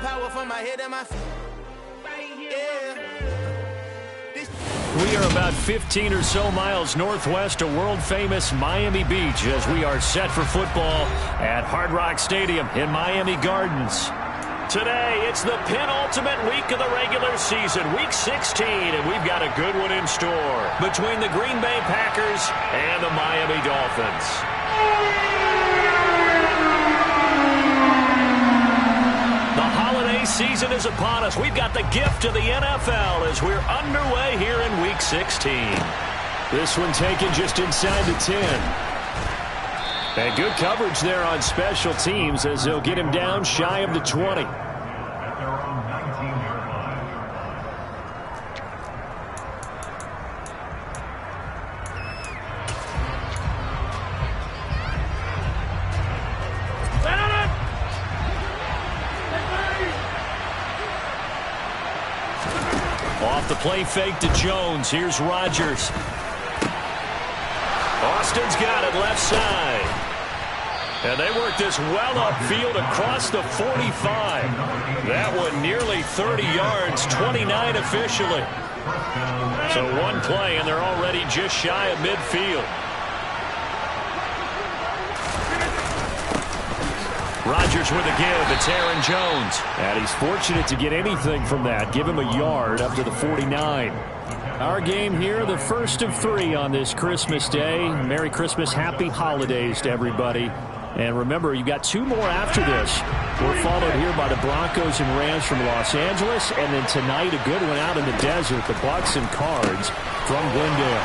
power from my head and my feet. Yeah. We are about 15 or so miles northwest of world-famous Miami Beach as we are set for football at Hard Rock Stadium in Miami Gardens. Today, it's the penultimate week of the regular season, Week 16, and we've got a good one in store between the Green Bay Packers and the Miami Dolphins. The holiday season is upon us. We've got the gift of the NFL as we're underway here in Week 16. This one taken just inside the 10. And good coverage there on special teams as they'll get him down shy of the 20. Off the play fake to Jones. Here's Rodgers. Austin's got it left side. And they work this well upfield across the 45. That one nearly 30 yards, 29 officially. So one play, and they're already just shy of midfield. Rodgers with a give. It's Aaron Jones. And he's fortunate to get anything from that. Give him a yard up to the 49. Our game here, the first of 3 on this Christmas Day. Merry Christmas, happy holidays to everybody. And remember, you got 2 more after this. We're followed here by the Broncos and Rams from Los Angeles. And then tonight, a good one out in the desert, the Bucs and Cards from Glendale.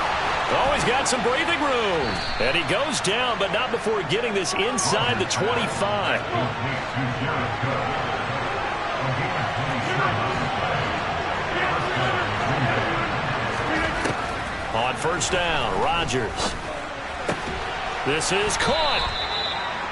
Oh, he's got some breathing room. And he goes down, but not before getting this inside the 25. On first down, Rodgers. This is caught.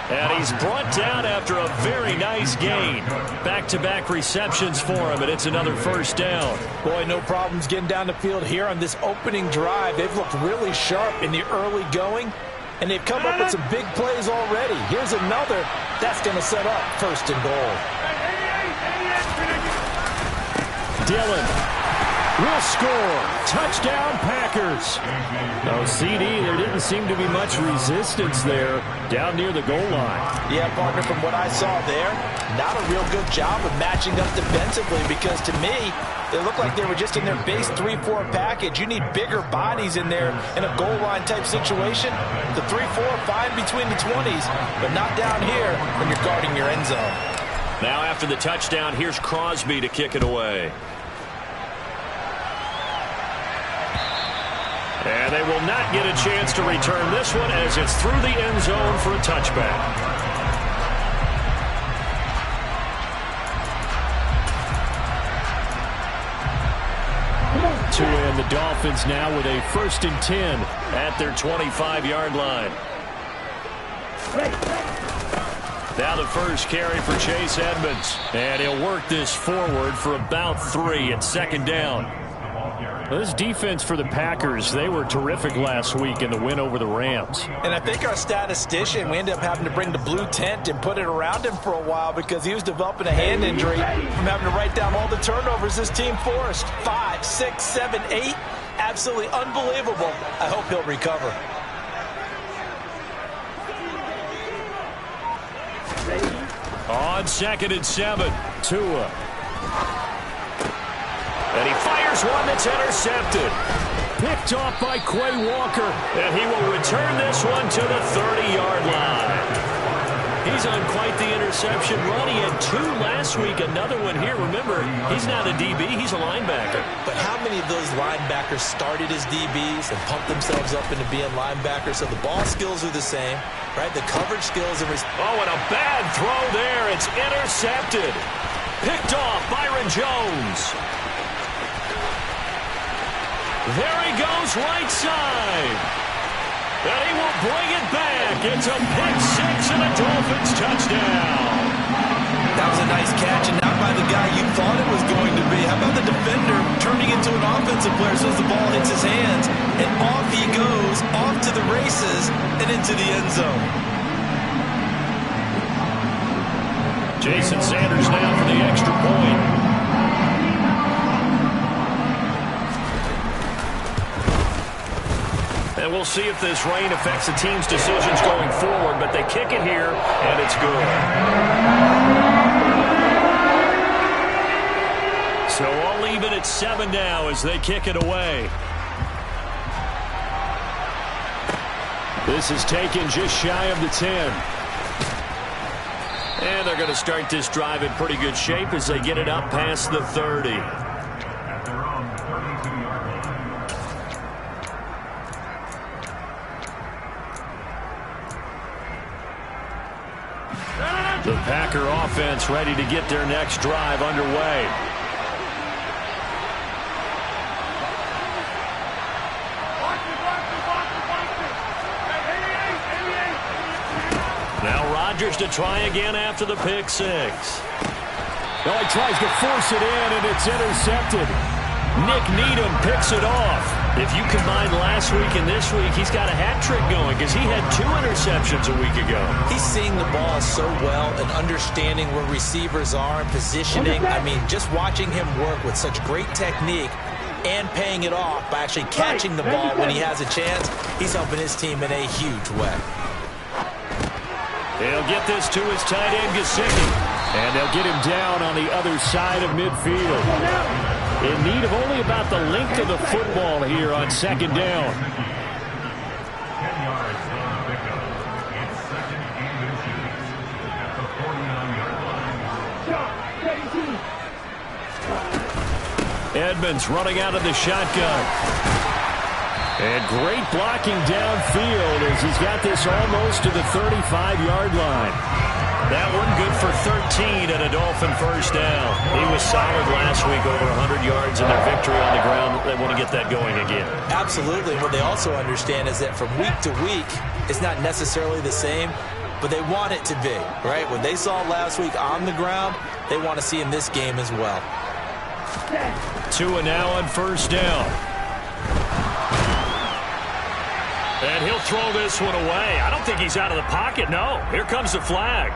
And he's brought down after a very nice gain. Back-to-back receptions for him, and it's another first down. Boy, no problems getting down the field here on this opening drive. They've looked really sharp in the early going, and they've come up with some big plays already. Here's another. That's going to set up first and goal. Dillon will score. Touchdown, Packers. No, CD, there didn't seem to be much resistance there down near the goal line. Yeah, partner, from what I saw there, not a real good job of matching up defensively because to me, they looked like they were just in their base 3-4 package. You need bigger bodies in there in a goal line type situation. The 3-4, fine between the 20s, but not down here when you're guarding your end zone. Now after the touchdown, here's Crosby to kick it away. And they will not get a chance to return this one as it's through the end zone for a touchback. To end the Dolphins now with a 1st and 10 at their 25-yard line. Now the first carry for Chase Edmonds. And he'll work this forward for about 3 at 2nd down. This defense for the Packers, they were terrific last week in the win over the Rams. And I think our statistician, we ended up having to bring the blue tent and put it around him for a while because he was developing a hand injury from having to write down all the turnovers this team forced. 5, 6, 7, 8. Absolutely unbelievable. I hope he'll recover. On 2nd and 7, Tua. And he fires one that's intercepted. Picked off by Quay Walker. And he will return this one to the 30-yard line. He's on quite the interception run. He had 2 last week, another one here. Remember, he's not a DB, he's a linebacker. But how many of those linebackers started as DBs and pumped themselves up into being linebackers? So the ball skills are the same, right? The coverage skills are... Oh, and a bad throw there. It's intercepted. Picked off Byron Jones. There he goes, right side. And he will bring it back. It's a pick 6 and a Dolphins touchdown. That was a nice catch, and not by the guy you thought it was going to be. How about the defender turning into an offensive player as soon as the ball hits his hands? And off he goes, off to the races, and into the end zone. Jason Sanders now for the extra point. And we'll see if this rain affects the team's decisions going forward, but they kick it here, and it's good. So all even at 7 now as they kick it away. This is taken just shy of the 10. And they're going to start this drive in pretty good shape as they get it up past the 30. The Packer offense ready to get their next drive underway. Now Rodgers to try again after the pick six. Well, he tries to force it in, and it's intercepted. Nick Needham picks it off. If you combine last week and this week, he's got a hat trick going because he had 2 interceptions a week ago. He's seeing the ball so well and understanding where receivers are and positioning. I mean, just watching him work with such great technique and paying it off by actually catching the ball when he has a chance, he's helping his team in a huge way. They'll get this to his tight end, Gesicki. And they'll get him down on the other side of midfield. In need of only about the length of the football here on second down. Edmonds running out of the shotgun. And great blocking downfield as he's got this almost to the 35-yard line. That one good for 13 and a Dolphin first down. He was solid last week, over 100 yards in their victory on the ground. They want to get that going again. Absolutely. What they also understand is that from week to week, it's not necessarily the same, but they want it to be, right? What they saw last week on the ground, they want to see in this game as well. Tua now on first down. And he'll throw this one away. I don't think he's out of the pocket, no. Here comes the flag.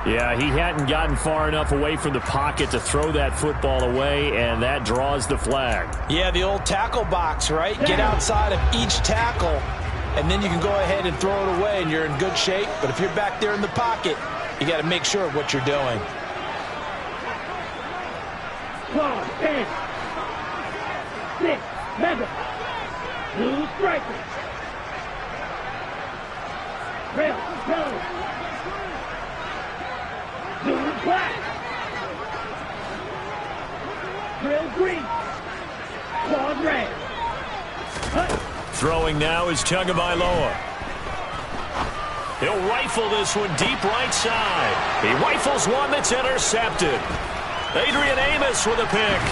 Yeah, he hadn't gotten far enough away from the pocket to throw that football away, and that draws the flag. Yeah, the old tackle box, right? Get outside of each tackle, and then you can go ahead and throw it away, and you're in good shape. But if you're back there in the pocket, you got to make sure of what you're doing. 12, 10, 6, mega, 2 strikers. Rail, yellow. Blue, black. Drill, green. Quad, red. Throwing now is Tagovailoa. He'll rifle this one deep right side. He rifles one that's intercepted. Adrian Amos with a pick.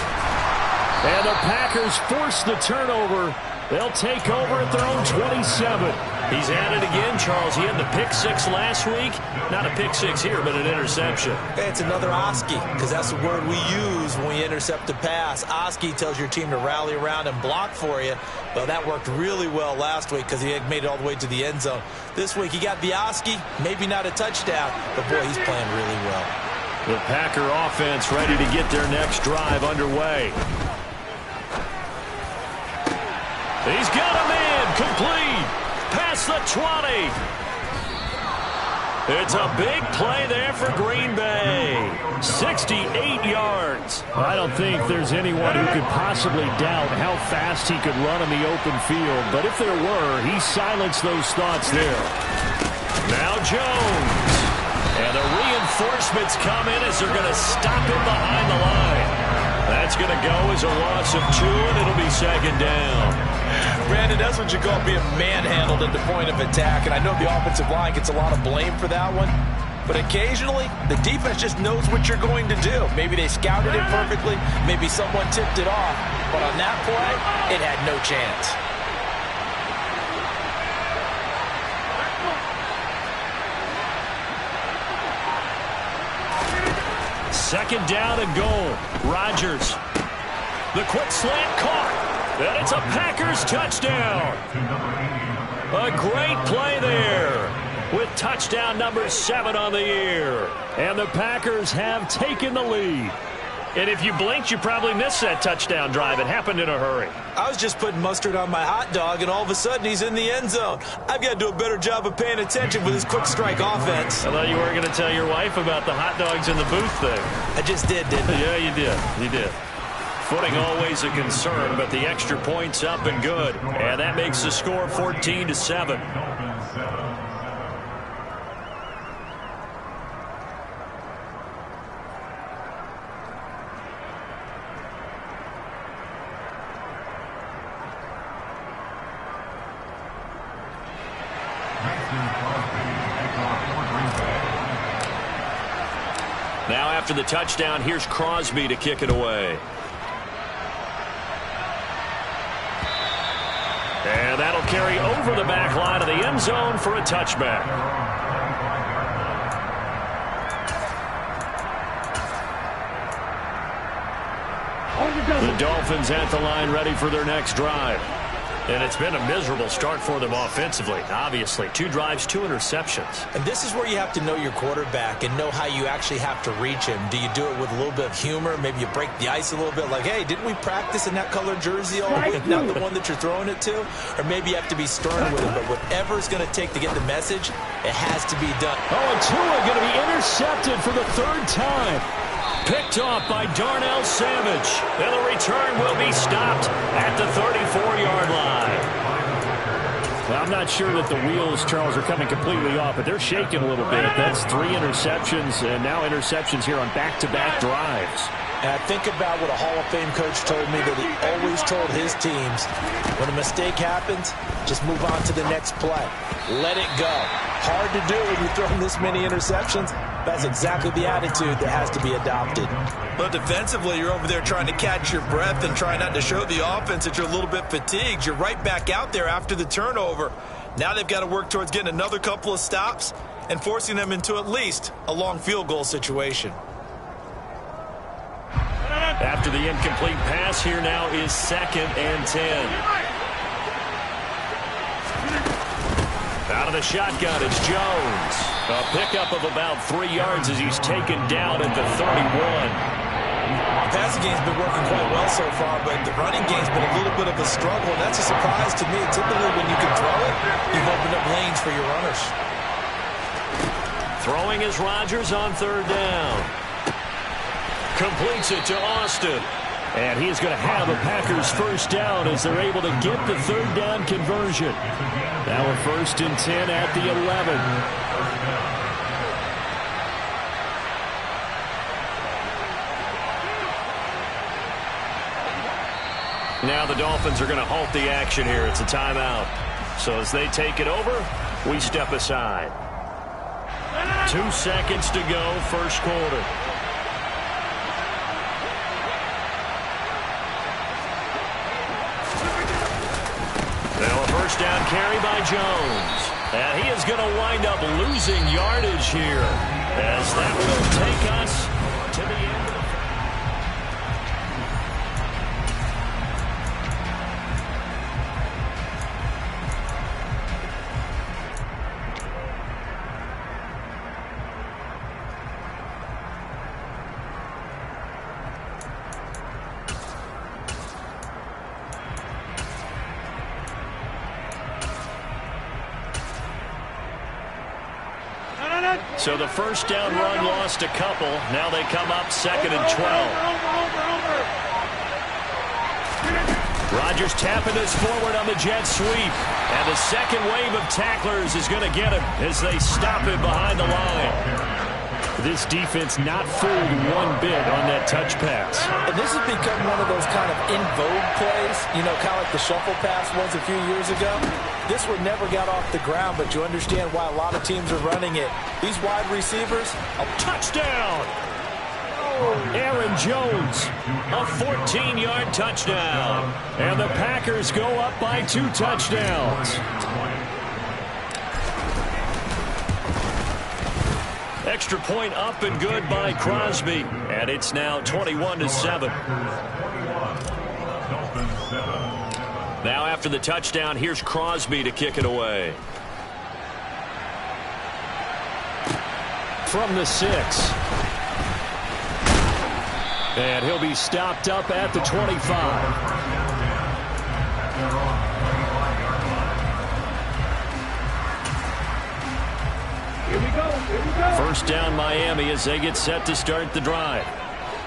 And the Packers force the turnover. They'll take over at their own 27. He's at it again, Charles. He had the pick six last week. Not a pick six here, but an interception. It's another Oski, because that's the word we use when we intercept a pass. Oski tells your team to rally around and block for you. Well, that worked really well last week because he had made it all the way to the end zone. This week he got the Oski, maybe not a touchdown, but boy, he's playing really well. The Packer offense ready to get their next drive underway. He's got a man complete. Past the 20. It's a big play there for Green Bay. 68 yards. I don't think there's anyone who could possibly doubt how fast he could run in the open field. But if there were, he silenced those thoughts there. Now Jones. And the reinforcements come in as they're going to stop him behind the line. That's going to go as a loss of 2, and it'll be second down. Brandon, that's what you call being manhandled at the point of attack. And I know the offensive line gets a lot of blame for that one. But occasionally, the defense just knows what you're going to do. Maybe they scouted it perfectly. Maybe someone tipped it off. But on that play, it had no chance. Second down and goal. Rodgers. The quick slant caught. And it's a Packers touchdown. A great play there. with touchdown number 7 on the year. And the Packers have taken the lead. And if you blinked, you probably missed that touchdown drive. It happened in a hurry. I was just putting mustard on my hot dog, and all of a sudden he's in the end zone. I've got to do a better job of paying attention with his quick strike offense. I thought you weren't going to tell your wife about the hot dogs in the booth thing. I just did, didn't I? Yeah, you did. You did. Footing always a concern, but the extra point's up and good. And that makes the score 14-7. Now after the touchdown, here's Crosby to kick it away. And that'll carry over the back line of the end zone for a touchback. The Dolphins at the line ready for their next drive. And it's been a miserable start for them offensively, obviously. 2 drives, 2 interceptions. And this is where you have to know your quarterback and know how you actually have to reach him. Do you do it with a little bit of humor? Maybe you break the ice a little bit, like, hey, didn't we practice in that colored jersey all week? Not the one that you're throwing it to? Or maybe you have to be stern with him. But whatever it's going to take to get the message, it has to be done. Oh, and Tua going to be intercepted for the 3rd time. Picked off by Darnell Savage. And the return will be stopped at the 34-yard line. Well, I'm not sure that the wheels, Charles, are coming completely off, but they're shaking a little bit. That's 3 interceptions, and now interceptions here on back-to-back drives. And I think about what a Hall of Fame coach told me that he always told his teams, when a mistake happens, just move on to the next play. Let it go. Hard to do when you're throwing this many interceptions. That's exactly the attitude that has to be adopted. But defensively, you're over there trying to catch your breath and try not to show the offense that you're a little bit fatigued. You're right back out there after the turnover. Now they've got to work towards getting another couple of stops and forcing them into at least a long field goal situation. After the incomplete pass, here now is 2nd and 10. Out of the shotgun, it's Jones. A pickup of about 3 yards as he's taken down at the 31. The passing game's been working quite well so far, but the running game's been a little bit of a struggle, and that's a surprise to me. Typically, when you can throw it, you've opened up lanes for your runners. Throwing is Rodgers on 3rd down. Completes it to Austin. And he is going to have a Packers 1st down as they're able to get the 3rd down conversion. Now a 1st and 10 at the 11. Now the Dolphins are going to halt the action here. It's a timeout. So as they take it over, we step aside. 2 seconds to go, 1st quarter. Now a 1st down carry by Jones. And he is going to wind up losing yardage here as that will take us to the end of the So the 1st down run lost a couple. Now they come up 2nd and 12. Rodgers tapping this forward on the jet sweep. And the 2nd wave of tacklers is going to get him as they stop him behind the line. This defense not fooled one bit on that touch pass. And this has become one of those kind of in vogue plays, you know, kind of like the shuffle pass was a few years ago. This one never got off the ground, but you understand why a lot of teams are running it. These wide receivers, a touchdown! Aaron Jones, a 14-yard touchdown. And the Packers go up by 2 touchdowns. Extra point up and good by Crosby. And it's now 21-7. Now after the touchdown, here's Crosby to kick it away. from the 6. And he'll be stopped up at the 25. First down Miami as they get set to start the drive.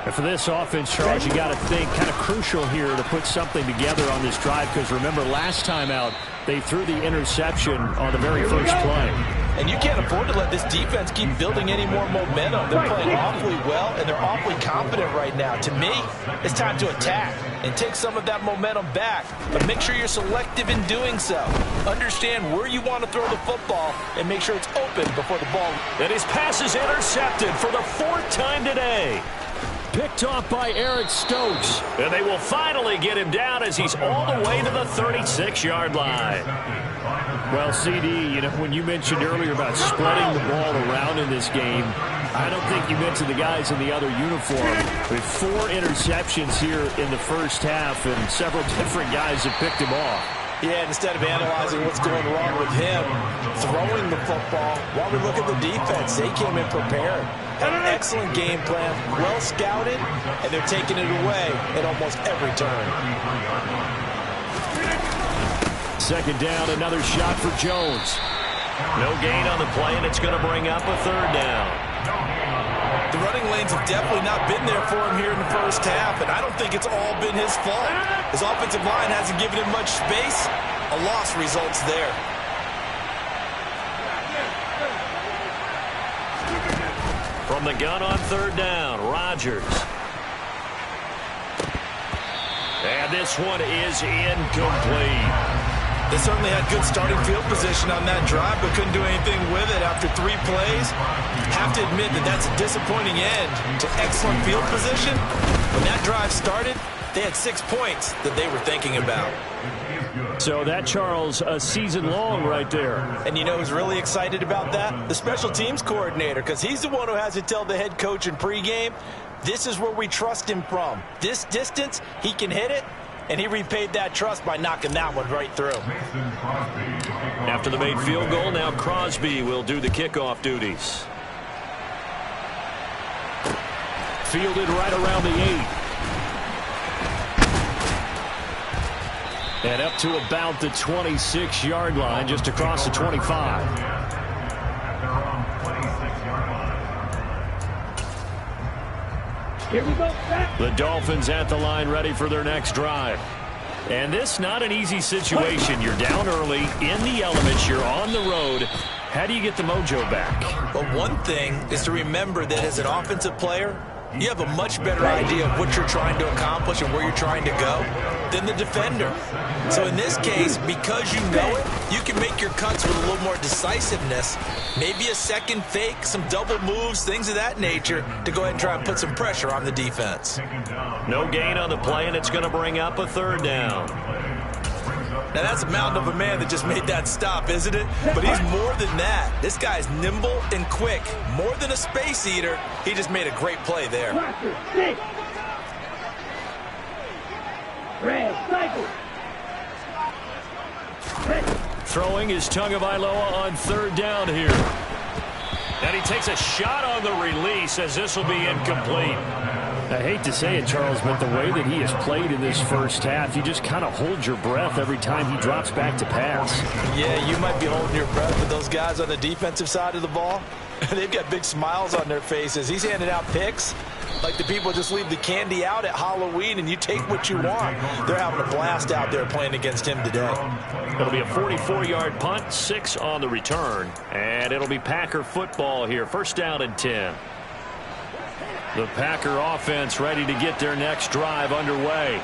And for this offense, Charles, you got to think kind of crucial here to put something together on this drive, because remember last time out they threw the interception on the very first play. And you can't afford to let this defense keep building any more momentum. They're playing awfully well, and they're awfully confident right now. To me, it's time to attack and take some of that momentum back. But make sure you're selective in doing so. Understand where you want to throw the football and make sure it's open before the ball. And his pass is intercepted for the 4th time today. Picked off by Eric Stokes. And they will finally get him down as he's all the way to the 36-yard line. Well, CD, you know, when you mentioned earlier about spreading the ball around in this game, I don't think you mentioned the guys in the other uniform. With 4 interceptions here in the first half, and several different guys have picked him off. Yeah, instead of analyzing what's going wrong with him, throwing the football, while we look at the defense, they came in prepared. Had an excellent game plan, well scouted, and they're taking it away at almost every turn. Second down, another shot for Jones. No gain on the play, and it's going to bring up a 3rd down. The running lanes have definitely not been there for him here in the first half, and I don't think it's all been his fault. His offensive line hasn't given him much space. A loss results there. From the gun on 3rd down, Rodgers. And this one is incomplete. They certainly had good starting field position on that drive, but couldn't do anything with it after 3 plays. Have to admit that that's a disappointing end to excellent field position. When that drive started, they had 6 points that they were thinking about. So that, Charles, a season long right there. And you know who's really excited about that? The special teams coordinator, because he's the one who has to tell the head coach in pregame, this is where we trust him from. This distance, he can hit it. And he repaid that trust by knocking that one right through. After the made field goal, now Crosby will do the kickoff duties. Fielded right around the 8. And up to about the 26-yard line, just across the 25. Here we go. The Dolphins at the line ready for their next drive. And this not an easy situation. You're down early, in the elements, you're on the road. How do you get the mojo back? Well, one thing is to remember that as an offensive player, you have a much better idea of what you're trying to accomplish and where you're trying to go than the defender. So in this case, because you know it, you can make your cuts with a little more decisiveness, maybe a second fake, some double moves, things of that nature, to go ahead and try and put some pressure on the defense. No gain on the play, and it's going to bring up a 3rd down. Now, that's a mountain of a man that just made that stop, isn't it? But he's more than that. This guy's nimble and quick. More than a space eater, he just made a great play there. Throwing is Tagovailoa on 3rd down here. And he takes a shot on the release as this will be incomplete. I hate to say it, Charles, but the way that he has played in this first half, you just kind of hold your breath every time he drops back to pass. Yeah, you might be holding your breath, but those guys on the defensive side of the ball, they've got big smiles on their faces. He's handing out picks like the people just leave the candy out at Halloween and you take what you want. They're having a blast out there playing against him today. It'll be a 44-yard punt, 6 on the return, and it'll be Packer football here. 1st down and 10. The Packer offense ready to get their next drive underway.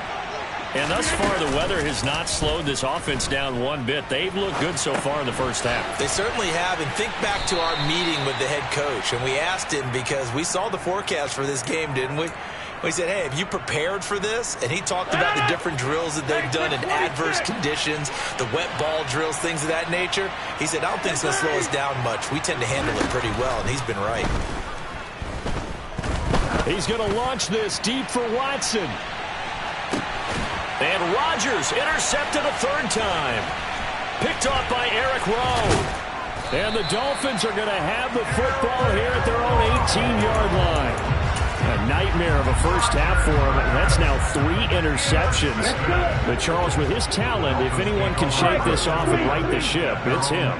And thus far, the weather has not slowed this offense down one bit. They've looked good so far in the first half. They certainly have. And think back to our meeting with the head coach. And we asked him because we saw the forecast for this game, didn't we? We said, hey, have you prepared for this? And he talked about the different drills that they've done in adverse conditions, the wet ball drills, things of that nature. He said, I don't think it's going to slow us down much. We tend to handle it pretty well, and he's been right. He's going to launch this deep for Watson. And Rodgers intercepted a 3rd time. Picked off by Eric Rowe. And the Dolphins are going to have the football here at their own 18-yard line. A nightmare of a first half for him. That's now 3 interceptions. But Charles, with his talent, if anyone can shake this off and right the ship, it's him.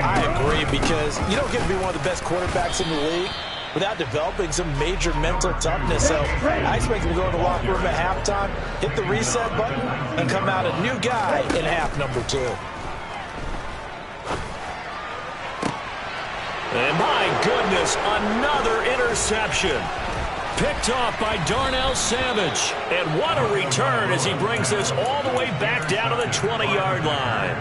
I agree, because you don't get to be one of the best quarterbacks in the league without developing some major mental toughness. So I expect him to go in the locker room at halftime, hit the reset button, and come out a new guy in half number 2. And my goodness, another interception. Picked off by Darnell Savage. And what a return as he brings this all the way back down to the 20-yard line.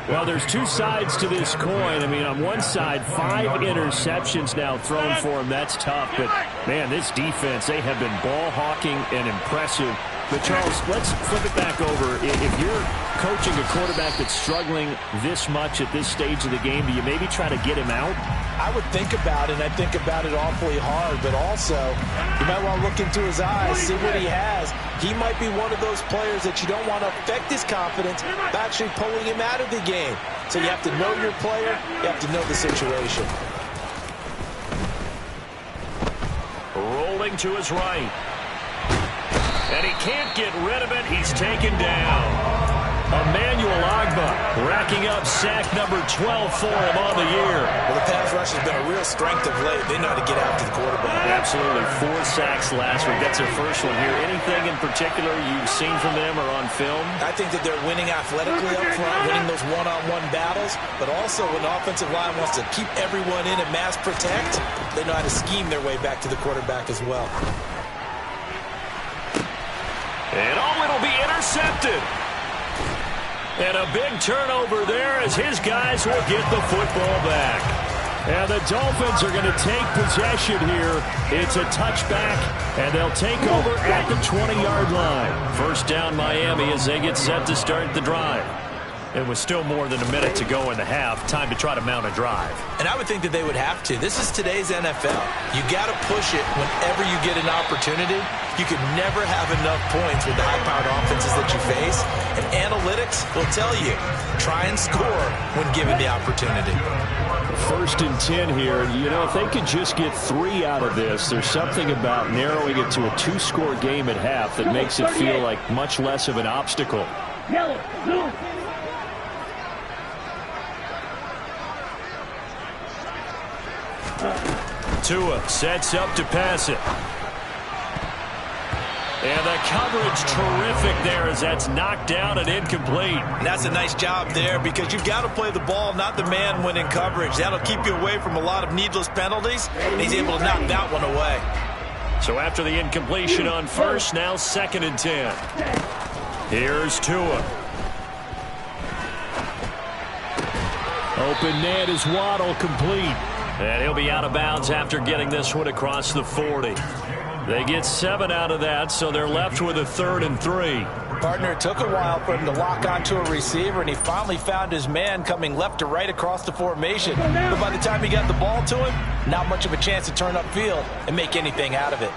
Well, there's 2 sides to this coin. I mean, on one side, 5 interceptions now thrown for him. That's tough. But, man, this defense, they have been ball hawking and impressive. But, Charles, let's flip it back over. If you're coaching a quarterback that's struggling this much at this stage of the game, do you maybe try to get him out? I would think about it, and I think about it awfully hard. But also, you might want to look into his eyes, see what he has. He might be one of those players that you don't want to affect his confidence by actually pulling him out of the game. So you have to know your player. You have to know the situation. Rolling to his right. And he can't get rid of it. He's taken down. Emmanuel Ogbah racking up sack number 12 for him on the year. Well, the pass rush has been a real strength of late. They know how to get after the quarterback. Absolutely. 4 sacks last week. That's their first one here. Anything in particular you've seen from them or on film? I think that they're winning athletically up front, winning those one-on-one battles, but also when the offensive line wants to keep everyone in and mass protect, they know how to scheme their way back to the quarterback as well. And it'll be intercepted. And a big turnover there as his guys will get the football back. And the Dolphins are going to take possession here. It's a touchback, and they'll take over at the 20-yard line. First down, Miami, as they get set to start the drive. And with still more than a minute to go in the half, time to try to mount a drive. And I would think that they would have to. This is today's NFL. You got to push it whenever you get an opportunity. You can never have enough points with the high-powered offenses that you face. And analytics will tell you, try and score when given the opportunity. First and 10 here. You know, if they could just get 3 out of this, there's something about narrowing it to a 2-score game at half that makes it feel like much less of an obstacle. Tua sets up to pass it. And the coverage terrific there as that's knocked down and incomplete. And that's a nice job there because you've got to play the ball, not the man when in coverage. That'll keep you away from a lot of needless penalties, and he's able to knock that one away. So after the incompletion on first, now 2nd and 10. Here's Tua. Open net is Waddle, complete. And he'll be out of bounds after getting this one across the 40. They get 7 out of that, so they're left with a 3rd and 3. Partner, it took a while for him to lock onto a receiver, and he finally found his man coming left to right across the formation. But by the time he got the ball to him, not much of a chance to turn upfield and make anything out of it.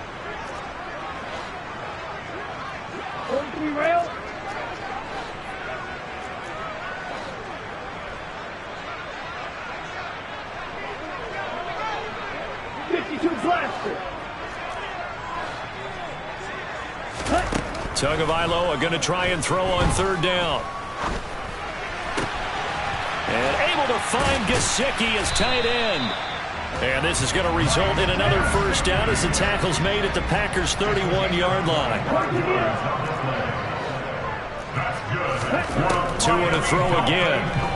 Tagovailoa going to try and throw on 3rd down. And able to find Gesicki as tight end. And this is going to result in another first down as the tackle's made at the Packers' 31-yard line. Tua to throw again.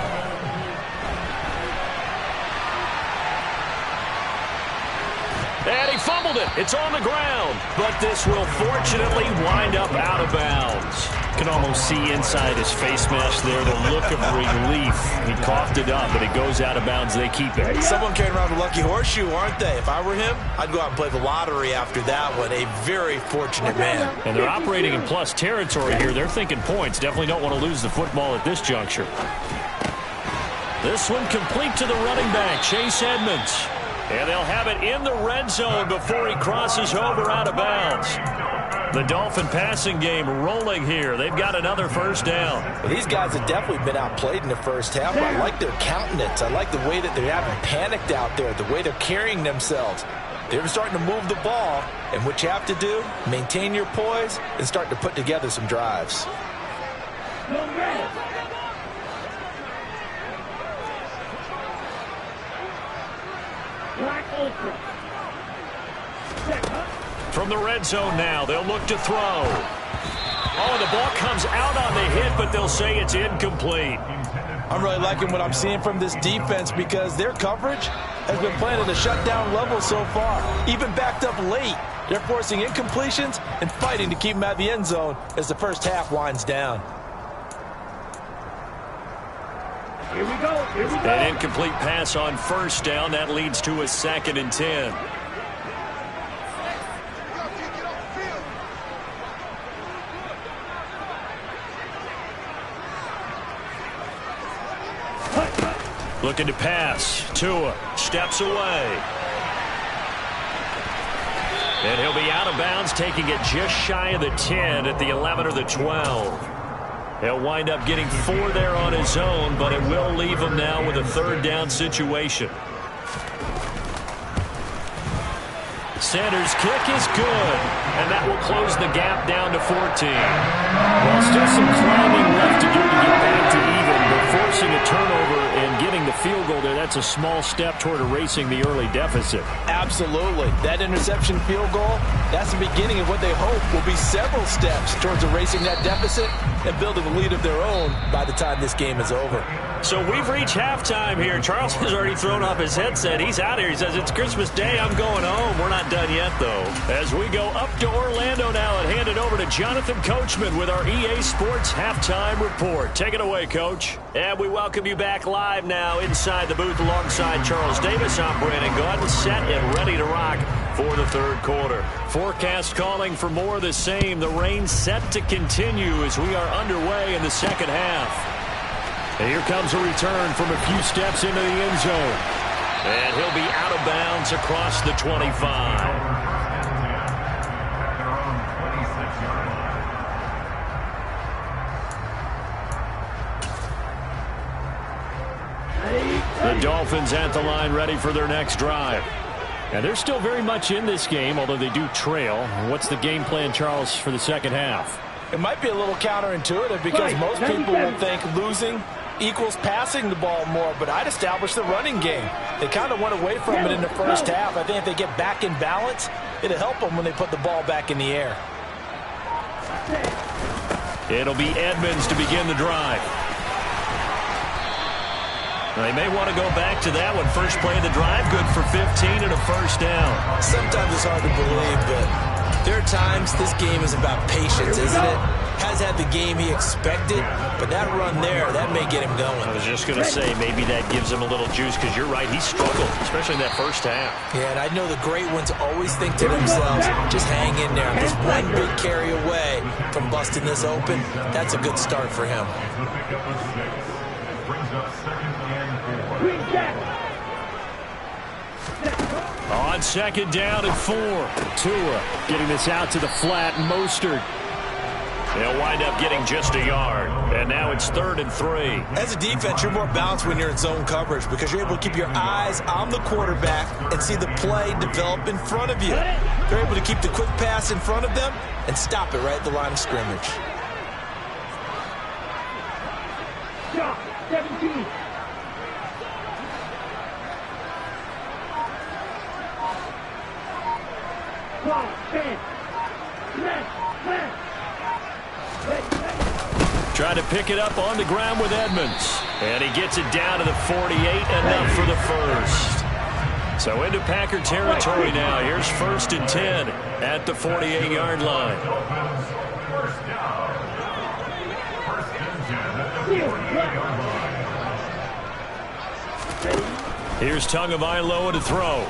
And he fumbled it. It's on the ground. But this will fortunately wind up out of bounds. You can almost see inside his face mask there the look of relief. He coughed it up, but it goes out of bounds. They keep it. Someone carrying around the lucky horseshoe, aren't they? If I were him, I'd go out and play the lottery after that one. A very fortunate man. And they're operating in plus territory here. They're thinking points. Definitely don't want to lose the football at this juncture. This one complete to the running back, Chase Edmonds. And they'll have it in the red zone before he crosses over out of bounds. The Dolphin passing game rolling here. They've got another first down. Well, these guys have definitely been outplayed in the first half. But I like their countenance. I like the way that they haven't panicked out there, the way they're carrying themselves. They're starting to move the ball, and what you have to do, maintain your poise and start to put together some drives. From the red zone now, they'll look to throw. Oh, the ball comes out on the hit, but they'll say it's incomplete. I'm really liking what I'm seeing from this defense because their coverage has been playing at a shutdown level so far. Even backed up late, they're forcing incompletions and fighting to keep them out of the end zone as the first half winds down. Here we go. Here we go. An incomplete pass on first down. That leads to a 2nd and 10. Looking to pass. Tua steps away. And he'll be out of bounds, taking it just shy of the 10 at the 11 or the 12. He'll wind up getting 4 there on his own, but it will leave him now with a 3rd down situation. Sanders' kick is good, and that will close the gap down to 14. Well, still some climbing left to do to get back to even, but forcing a turnover and getting the field goal there, that's a small step toward erasing the early deficit. Absolutely. That interception field goal, that's the beginning of what they hope will be several steps towards erasing that deficit and building a lead of their own by the time this game is over. So we've reached halftime here. Charles has already thrown off his headset. He's out here. He says, it's Christmas Day. I'm going home. We're not done yet, though. As we go up to Orlando now and hand it over to Jonathan Coachman with our EA Sports Halftime Report. Take it away, Coach. And we welcome you back live now inside the booth alongside Charles Davis. I'm Brandon Gaudin, set and ready to rock for the 3rd quarter. Forecast calling for more of the same. The rain set to continue as we are underway in the 2nd half. And here comes a return from a few steps into the end zone. And he'll be out of bounds across the 25. The Dolphins at the line ready for their next drive. And they're still very much in this game, although they do trail. What's the game plan, Charles, for the 2nd half? It might be a little counterintuitive because most people will think losing equals passing the ball more, but I'd establish the running game. They kind of went away from it in the first half. I think if they get back in balance, it'll help them when they put the ball back in the air. It'll be Edmonds to begin the drive. They may want to go back to that one. First play of the drive, good for 15 and a first down. Sometimes it's hard to believe, but there are times this game is about patience, isn't it? Has had the game he expected, but that run there, that may get him going. I was just going to say, maybe that gives him a little juice, because you're right, he struggled, especially in that first half. Yeah, and I know the great ones always think to themselves, just hang in there. I'm just one big carry away from busting this open. That's a good start for him. On 2nd down and 4. Tua getting this out to the flat. Mostert. They'll wind up getting just a yard. And now it's 3rd and 3. As a defense, you're more balanced when you're in zone coverage because you're able to keep your eyes on the quarterback and see the play develop in front of you. They're able to keep the quick pass in front of them and stop it right at the line of scrimmage. 17. Trying to pick it up on the ground with Edmonds. And he gets it down to the 48, enough for the first. So into Packer territory now. Here's 1st and 10 at the 48-yard line. Here's Tagovailoa to throw.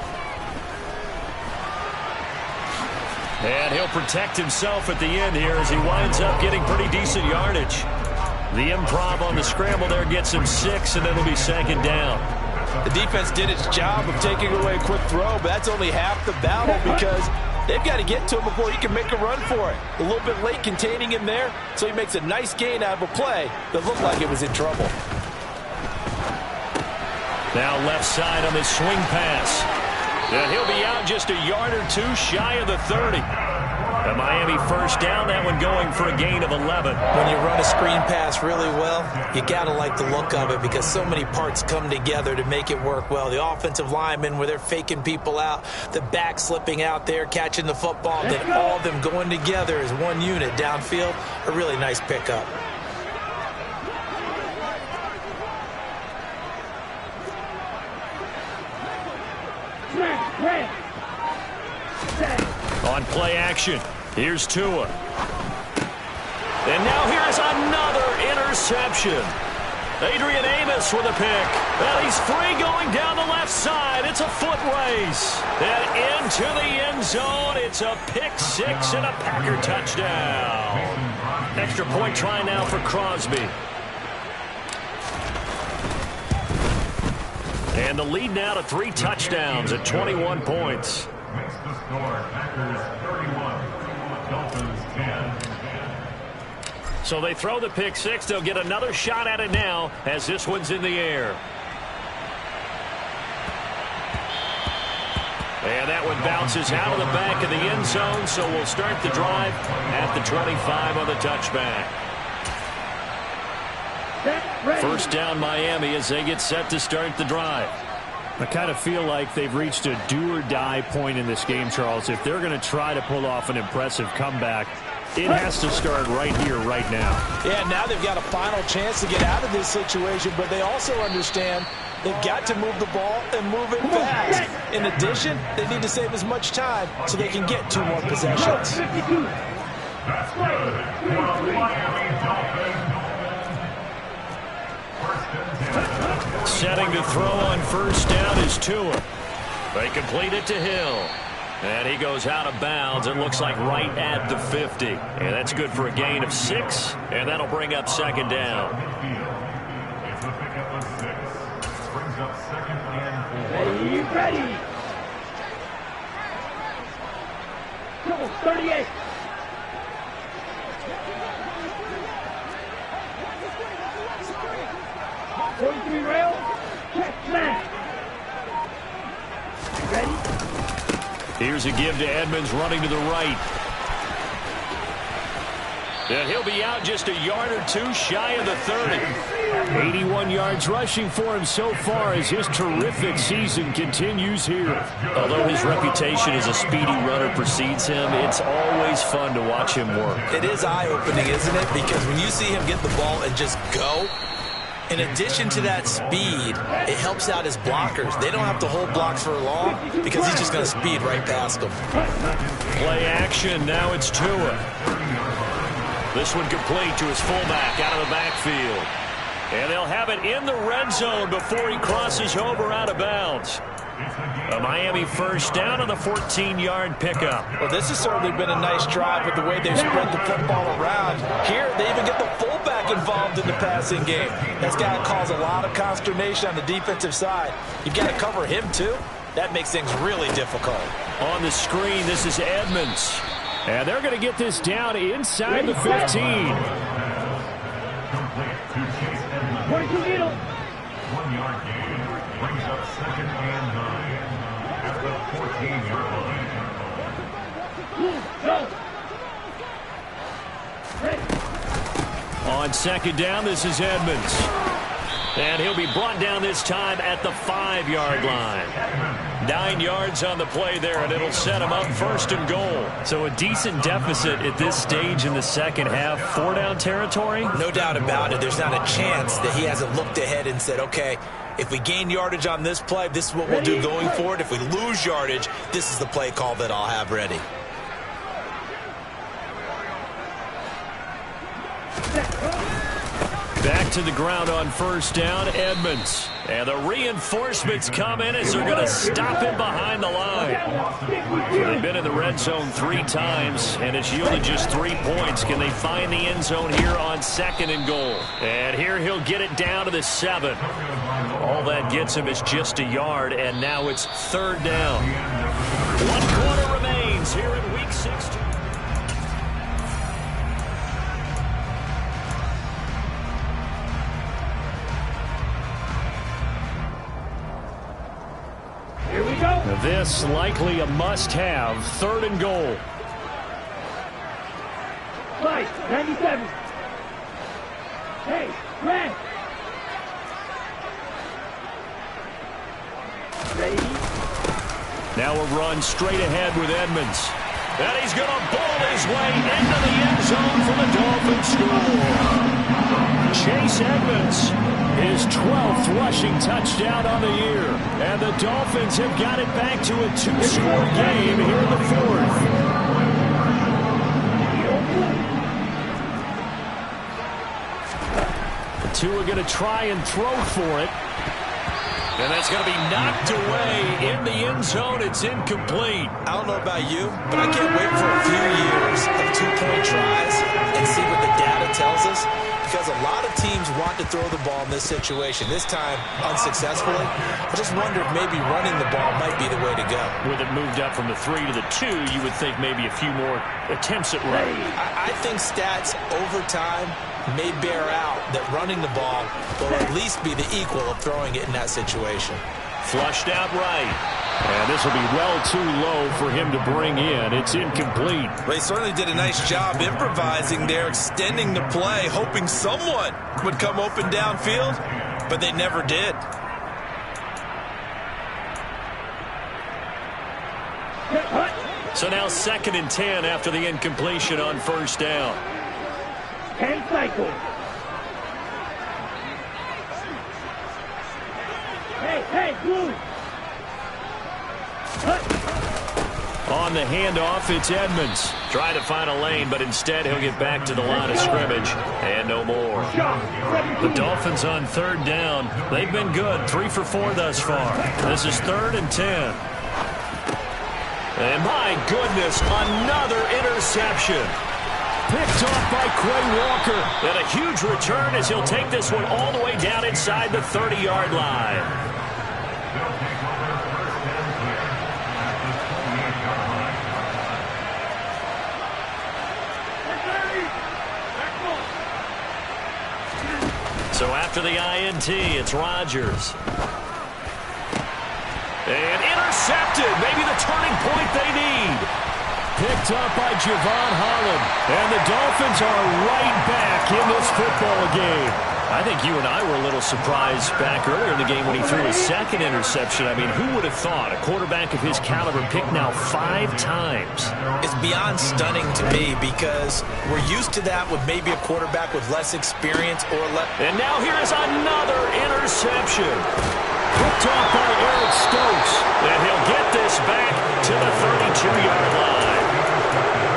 And he'll protect himself at the end here as he winds up getting pretty decent yardage. The improv on the scramble there gets him 6, and it'll be 2nd down. The defense did its job of taking away a quick throw, but that's only half the battle because they've got to get to him before he can make a run for it. A little bit late containing him there, so he makes a nice gain out of a play that looked like it was in trouble. Now left side on this swing pass. And he'll be out just a yard or two shy of the 30. The Miami first down, that one going for a gain of 11. When you run a screen pass really well, you got to like the look of it because so many parts come together to make it work well. The offensive linemen, where they're faking people out, the back slipping out there, catching the football, then all of them going together as one unit downfield. A really nice pickup. On play action, here's Tua. And now here's another interception. Adrian Amos with a pick. Well, he's free going down the left side. It's a foot race. And into the end zone. It's a pick six and a Packer touchdown. Extra point try now for Crosby. And the lead now to 3 touchdowns at 21 points. Makes the score. Packers 31, Dolphins 10. So they throw the pick six. They'll get another shot at it now as this one's in the air. And that one bounces out of the back of the end zone, so we'll start the drive at the 25 on the touchback. First down Miami as they get set to start the drive. I kind of feel like they've reached a do-or-die point in this game, Charles. If they're going to try to pull off an impressive comeback, it has to start right here, right now. Yeah, now they've got a final chance to get out of this situation, but they also understand they've got to move the ball and move it fast. In addition, they need to save as much time so they can get 2 more possessions. That's good. Miami Dolphins. Setting to throw on first down is Tua. They complete it to Hill. And he goes out of bounds. It looks like right at the 50. And that's good for a gain of 6. And that'll bring up second down. It's a pickup of 6. Brings up second and 4. Ready. Go, 38. Rail. Check, man. Ready? Here's a give to Edmonds running to the right. And he'll be out just a yard or two shy of the 30. 81 yards rushing for him so far as his terrific season continues here. Although his reputation as a speedy runner precedes him, it's always fun to watch him work. It is eye-opening, isn't it? Because when you see him get the ball and just go, in addition to that speed, it helps out his blockers. They don't have to hold blocks for long because he's just going to speed right past them. Play action. Now it's Tua. This one complete to his fullback out of the backfield. And they'll have it in the red zone before he crosses over out of bounds. A Miami first down on the 14-yard pickup. Well, this has certainly been a nice drive with the way they've spread the football around. Here, they even get the fullback involved in the passing game. That's got to cause a lot of consternation on the defensive side. You've got to cover him, too. That makes things really difficult. On the screen, this is Edmonds. And they're going to get this down inside the 15. Complete to Chase Edmonds. 22 needle. 1 yard gain. Brings up second and 9 at the 14-yard Go. On second down, this is Edmonds. And he'll be brought down this time at the 5-yard line. 9 yards on the play there, and it'll set him up first and goal. So a decent deficit at this stage in the second half. 4-down territory? No doubt about it. There's not a chance that he hasn't looked ahead and said, okay, if we gain yardage on this play, this is what we'll do going forward. If we lose yardage, this is the play call that I'll have ready. Back to the ground on first down, Edmonds. And the reinforcements come in as they're going to stop him behind the line. So they've been in the red zone 3 times, and it's yielded just 3 points. Can they find the end zone here on 2nd and goal? And here he'll get it down to the 7. All that gets him is just a yard, and now it's 3rd down. 1 quarter remains here in Week 16. This likely a must-have, 3rd and goal. Right, 97. Hey, Grant. Ready? Now a run straight ahead with Edmonds. And he's going to ball his way into the end zone for the Dolphins score. Chase Edmonds, his 12th rushing touchdown on the year. And the Dolphins have got it back to a 2-score game here in the 4th. The two are going to try and throw for it. And that's going to be knocked away in the end zone. It's incomplete. I don't know about you, but I can't wait for a few years of 2-point tries and see what the data tells us. Because a lot of teams want to throw the ball in this situation. This time, unsuccessfully. I just wonder if maybe running the ball might be the way to go. With it moved up from the 3 to the 2, you would think maybe a few more attempts at running. I think stats over time may bear out that running the ball will at least be the equal of throwing it in that situation. Flushed out right. And this will be well too low for him to bring in. It's incomplete. They certainly did a nice job improvising there, extending the play, hoping someone would come open downfield, but they never did. So now 2nd and 10 after the incompletion on first down. 10 cycles. Hey, blue. On the handoff, it's Edmonds. Trying to find a lane, but instead he'll get back to the line of scrimmage. And no more. The Dolphins on 3rd down. They've been good. 3 for 4 thus far. This is 3rd and 10. And my goodness, another interception. Picked off by Quay Walker. And a huge return as he'll take this one all the way down inside the 30-yard line. So after the INT, it's Rodgers. And intercepted. Maybe the turning point they need. Picked up by Javon Holland. And the Dolphins are right back in this football game. I think you and I were a little surprised back earlier in the game when he threw his 2nd interception. I mean, who would have thought a quarterback of his caliber picked now 5 times? It's beyond stunning to me because we're used to that with maybe a quarterback with less experience or less. And now here is another interception. Picked off by Eric Stokes. And he'll get this back to the 32-yard line.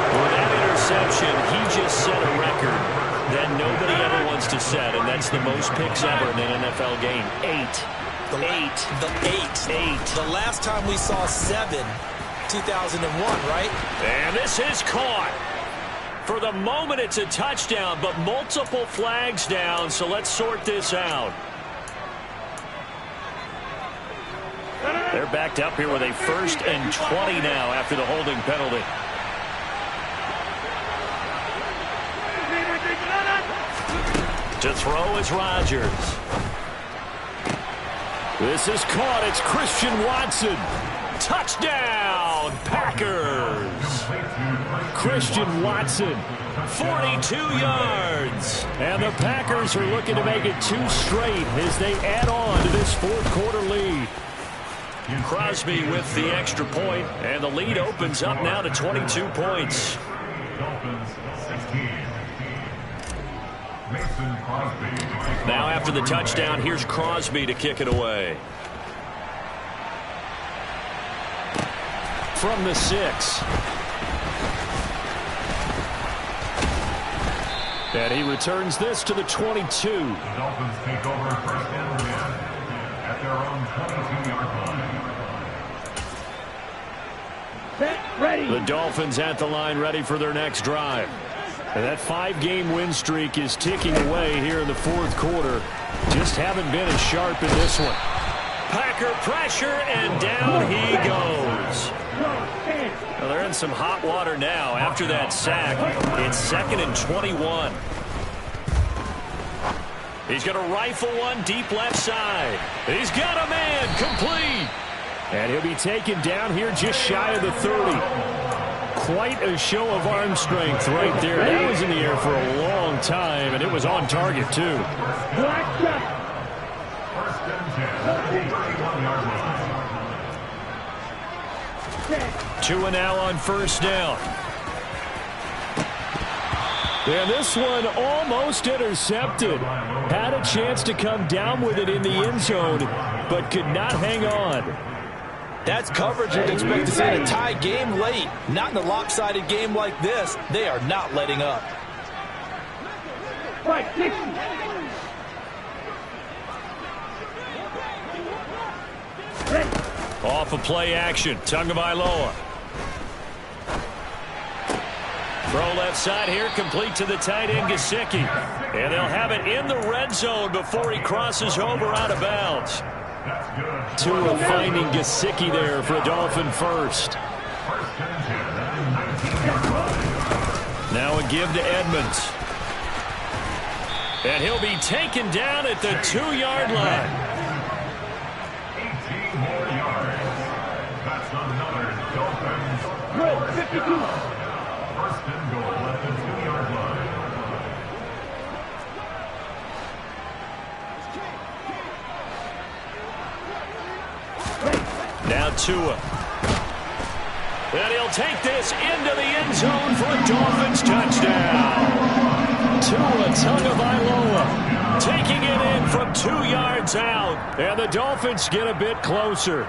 With that interception, he just set a record that nobody ever wants to set, and that's the most picks ever in an NFL game. 8. The last time we saw 7, 2001, right? And this is caught. For the moment, it's a touchdown, but multiple flags down, so let's sort this out. They're backed up here with a 1st and 20 now after the holding penalty. To throw is Rodgers. This is caught. It's Christian Watson. Touchdown, Packers. Christian Watson, 42 yards. And the Packers are looking to make it 2 straight as they add on to this 4th quarter lead. Crosby with the extra point, and the lead opens up now to 22 points. Dolphins 16. Now after the touchdown, here's Crosby to kick it away. From the 6. And he returns this to the 22. The Dolphins take over first and 10 at their own 22-yard line. The Dolphins at the line, ready for their next drive. And that 5-game win streak is ticking away here in the fourth quarter. Just haven't been as sharp in this one. Packer pressure, and down he goes. Well, they're in some hot water now after that sack. It's 2nd and 21. He's going to rifle one deep left side. He's got a man, complete. And he'll be taken down here just shy of the 30. Quite a show of arm strength right there. That was in the air for a long time, and it was on target, too. First and 10, 31-yard line. Tua now on first down. And this one almost intercepted. Had a chance to come down with it in the end zone, but could not hang on. That's coverage you'd expect to see in a tie game late. Not in a lopsided game like this. They are not letting up. Off of play action, Tagovailoa. Throw left side here, complete to the tight end, Gesicki. And they'll have it in the red zone before he crosses over out of bounds. Tua finding Gesicki there for a Dolphin first. Now a give to Edmonds. And he'll be taken down at the 2-yard line. 18 more yards. That's another Dolphins. 52. First and goal at the 2-yard line. Now Tua. And he'll take this into the end zone for a Dolphins touchdown. Tua Tagovailoa taking it in from 2 yards out. And the Dolphins get a bit closer.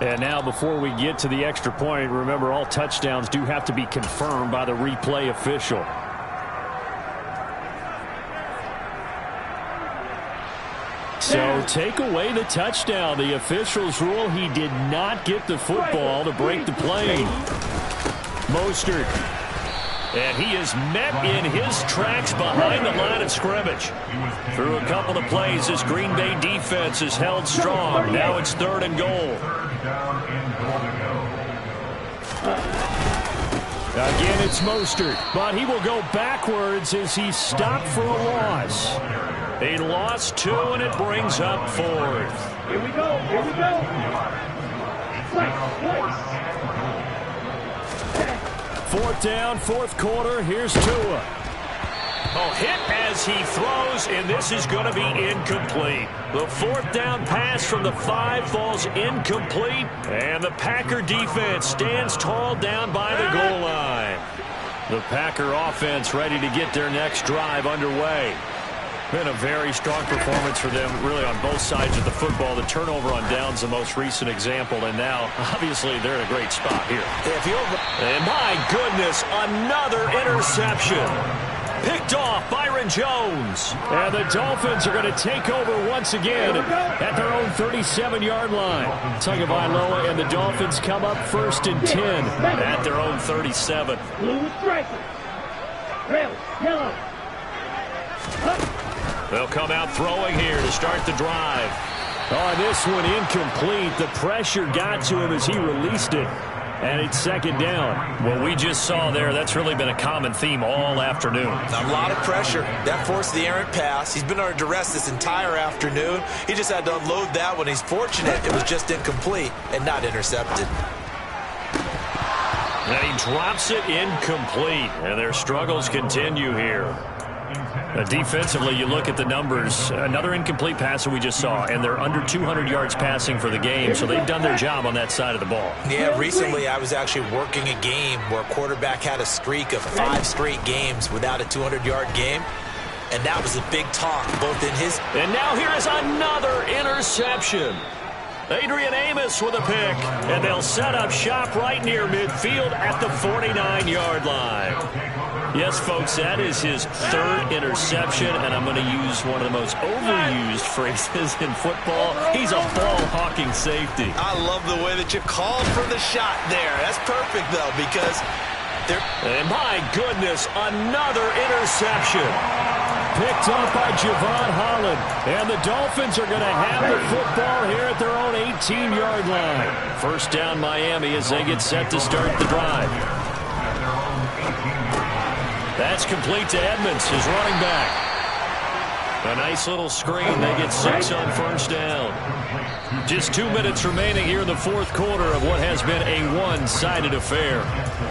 And now before we get to the extra point, remember all touchdowns do have to be confirmed by the replay official. So take away the touchdown. The officials rule he did not get the football to break the play. Mostert. And he is met in his tracks behind the line of scrimmage. Through a couple of plays, this Green Bay defense is held strong. Now it's 3rd and goal. Again, it's Mostert, but he will go backwards as he's stopped for a loss. He lost 2, and it brings up 4th. Here we go. Here we go. Fourth down, fourth quarter. Here's Tua. Oh, hit as he throws, and this is going to be incomplete. The 4th down pass from the 5 falls incomplete, and the Packer defense stands tall down by the goal line. The Packer offense ready to get their next drive underway. Been a very strong performance for them, really, on both sides of the football. The turnover on downs, the most recent example, and now, obviously, they're in a great spot here. And my goodness, another interception. Picked off Byron Jones. And the Dolphins are going to take over once again at their own 37-yard line. Tagovailoa and the Dolphins come up 1st and 10 at their own 37. Blue striker. Red, yellow. They'll come out throwing here to start the drive. Oh, this one incomplete. The pressure got to him as he released it. And it's 2nd down. What we just saw there, that's really been a common theme all afternoon. A lot of pressure. That forced the errant pass. He's been under duress this entire afternoon. He just had to unload that one. He's fortunate it was just incomplete and not intercepted. And he drops it incomplete. And their struggles continue here. Defensively, you look at the numbers. Another incomplete pass that we just saw, and they're under 200 yards passing for the game, so they've done their job on that side of the ball. Yeah, recently I was actually working a game where a quarterback had a streak of 5 straight games without a 200-yard game, and that was a big talk, both in his... And now here is another interception. Adrian Amos with a pick, and they'll set up shop right near midfield at the 49-yard line. Yes, folks, that is his third interception, and I'm going to use one of the most overused phrases in football. He's a ball-hawking safety. I love the way that you called for the shot there. That's perfect, though, because they're... And my goodness, another interception. Picked up by Javon Holland. And the Dolphins are going to have the football here at their own 18-yard line. First down, Miami, as they get set to start the drive. That's complete to Edmonds, his running back. A nice little screen. They get 6 on first down. Just 2 minutes remaining here in the fourth quarter of what has been a one-sided affair.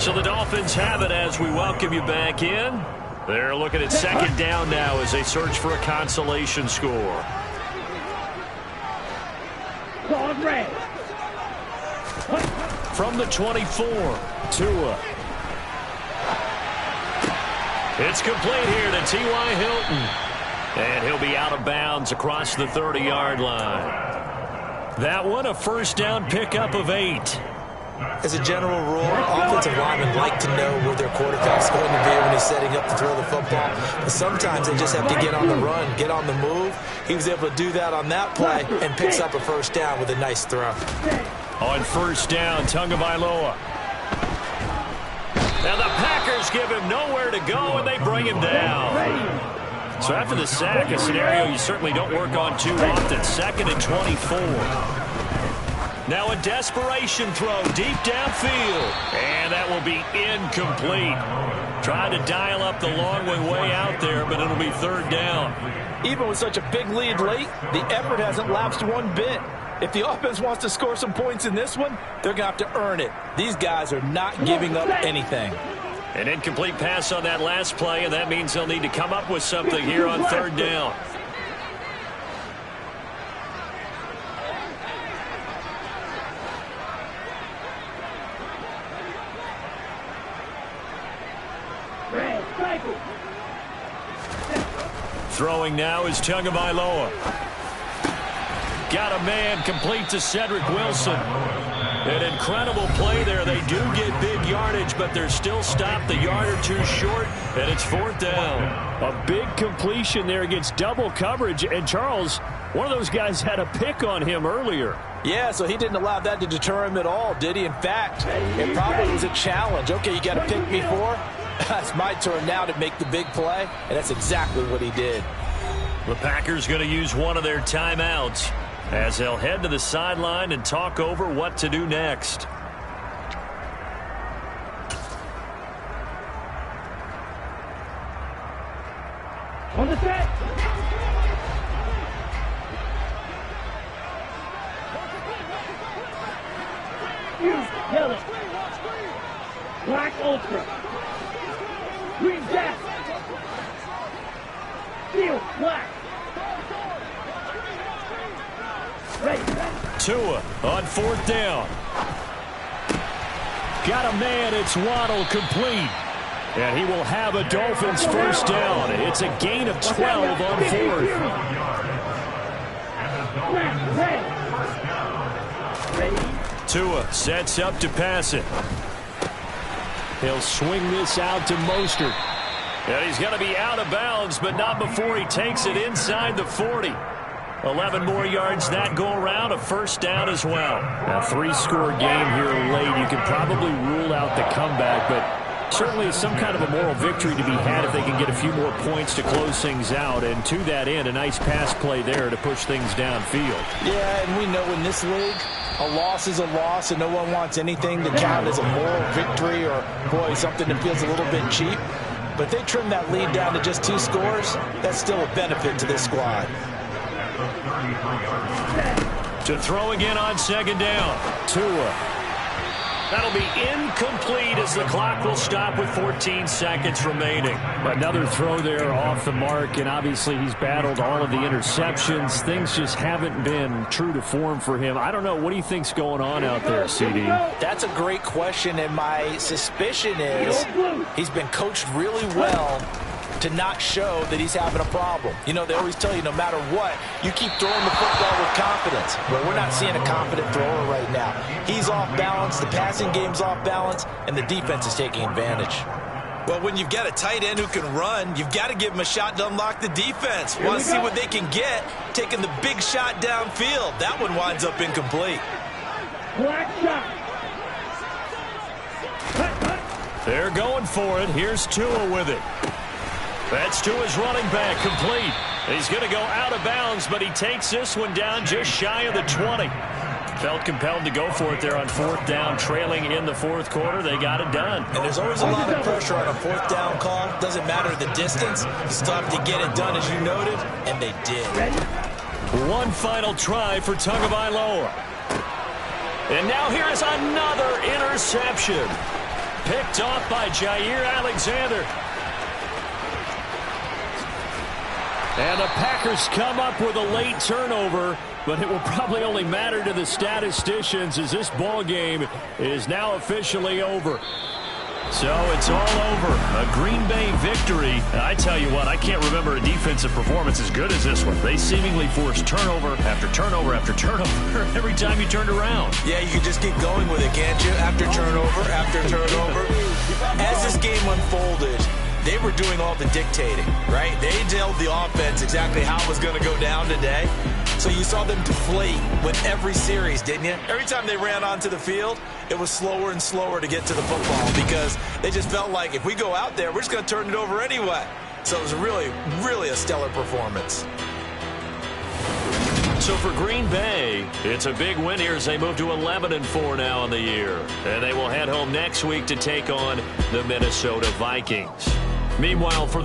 So the Dolphins have it as we welcome you back in. They're looking at second down now as they search for a consolation score. From the 24, Tua. It's complete here to T.Y. Hilton. And he'll be out of bounds across the 30-yard line. That one, a first down pickup of 8. As a general rule, offensive linemen like to know where their quarterback's going to be when he's setting up to throw the football. But sometimes they just have to get on the run, get on the move. He was able to do that on that play and picks up a first down with a nice throw. On first down, Tagovailoa. Now the Packers give him nowhere to go, and they bring him down. So after the sack, a scenario you certainly don't work on too often. Second and 24. Now a desperation throw deep downfield. And that will be incomplete. Trying to dial up the long way out there, but it'll be third down. Even with such a big lead late, the effort hasn't lapsed one bit. If the offense wants to score some points in this one, they're going to have to earn it. These guys are not giving up anything. An incomplete pass on that last play, and that means they'll need to come up with something here on third down. Throwing now is Tagovailoa. Got a man complete to Cedric Wilson. An incredible play there. They do get big yardage, but they're still stopped the yard or two short, and it's fourth down. A big completion there against double coverage, and Charles, one of those guys had a pick on him earlier. Yeah, so he didn't allow that to deter him at all, did he? In fact, it probably was a challenge. Okay, you got to pick me for. It's my turn now to make the big play, and that's exactly what he did. The Packers going to use one of their timeouts as they'll head to the sideline and talk over what to do next. On the set. Yellow. Black Ultra. Green Jack. Steel Black. Tua on fourth down. Got a man. It's Waddle complete. And he will have a Dolphins first down. It's a gain of 12 on fourth. Tua sets up to pass it. He'll swing this out to Mostert. And he's going to be out of bounds, but not before he takes it inside the 40. 11 more yards that go around, a first down as well. A 3-score game here late. You can probably rule out the comeback, but certainly some kind of a moral victory to be had if they can get a few more points to close things out. And to that end, a nice pass play there to push things downfield. Yeah, and we know in this league, a loss is a loss, and no one wants anything to count as a moral victory or, boy, something that feels a little bit cheap. But if they trim that lead down to just 2 scores, that's still a benefit to this squad. To throw again on second down. Tua. That'll be incomplete as the clock will stop with 14 seconds remaining. Another throw there off the mark, and obviously he's battled all of the interceptions. Things just haven't been true to form for him. I don't know. What do you think's going on out there, CD? That's a great question, and my suspicion is he's been coached really well to not show that he's having a problem. You know, they always tell you no matter what, you keep throwing the football with confidence. Well, we're not seeing a confident thrower right now. He's off balance, the passing game's off balance, and the defense is taking advantage. Well, when you've got a tight end who can run, you've got to give him a shot to unlock the defense. Want to see what they can get, taking the big shot downfield. That one winds up incomplete. Black shot. They're going for it. Here's Tua with it. That's Tua's running back, complete. He's going to go out of bounds, but he takes this one down just shy of the 20. Felt compelled to go for it there on 4th down, trailing in the 4th quarter. They got it done. And there's always a lot of pressure on a 4th down call. Doesn't matter the distance. You still have to get it done, as you noted, and they did. One final try for Tagovailoa. And now here is another interception. Picked off by Jair Alexander. And the Packers come up with a late turnover, but it will probably only matter to the statisticians as this ball game is now officially over. So it's all over. A Green Bay victory. I tell you what, I can't remember a defensive performance as good as this one. They seemingly forced turnover after turnover after turnover every time you turned around. Yeah, you can just keep going with it, can't you? After turnover, after turnover. As this game unfolded, they were doing all the dictating, right? They told the offense exactly how it was going to go down today. So you saw them deflate with every series, didn't you? Every time they ran onto the field, it was slower and slower to get to the football because they just felt like if we go out there, we're just going to turn it over anyway. So it was really, really a stellar performance. So for Green Bay, it's a big win here as they move to 11-4 now in the year. And they will head home next week to take on the Minnesota Vikings. Meanwhile, for the